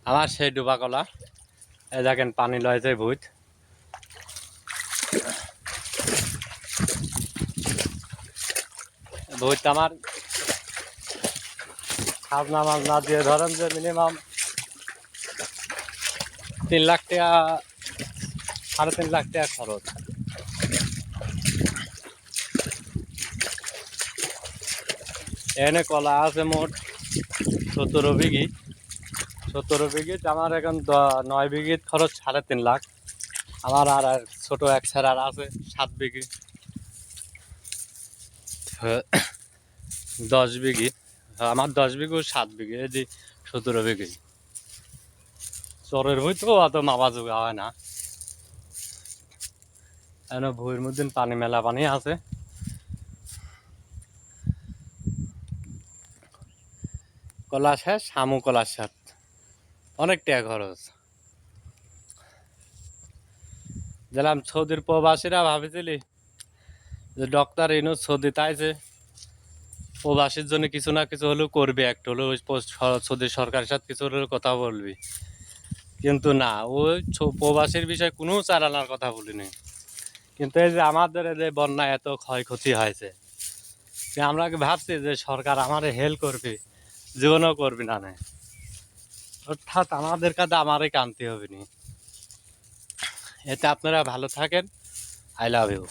আমার সেই ডুবা কলা, এই দেখেন পানি লয়েছে ভূত। ভূত আমার খাজনা মাজনা দিয়ে ধরেন যে মিনিমাম 3 লাখ টাকা, 3.5 লাখ টাকা খরচ। এখানে কলা আছে মোট 17 বিঘি। 17 বিঘিত আমার এখন 9 বিঘিত খরচ 3.5 লাখ। আমার আর ছোট এক ছাড়ার আছে 7 বিঘি, 10 বিঘি। আমার 10 বিঘি 7 বিঘি, এই যে 17 বিঘি। চরের ভুঁই তো অত মাপা জোগা হয় না। এখন ভুঁইয়ের মধ্যে পানি, মেলা পানি আছে। কলা শেষ, শামু কলা শেষ, অনেক টাকা খরচ। গেলাম সৌদির প্রবাসীরা ভাবেছিলি যে ডক্টর ইউনূস সৌদি তাইছে প্রবাসীর জন্য কিছু না কিছু হলেও করবে, একটা হলেও সৌদি সরকারের সাথে কিছু হলেও কথা বলবি, কিন্তু না, ওই প্রবাসীর বিষয়ে কোনো চালানোর কথা বলিনি। কিন্তু এই যে আমাদের যে বন্যায় এত ক্ষয়ক্ষতি হয়েছে, আমরা ভাবছি যে সরকার আমারে হেল্প করবে, জীবনও করবি না। অর্থাৎ আমাদের কাছে আমারই কানতে হবে নি। এতে আপনারা ভালো থাকেন। I love you.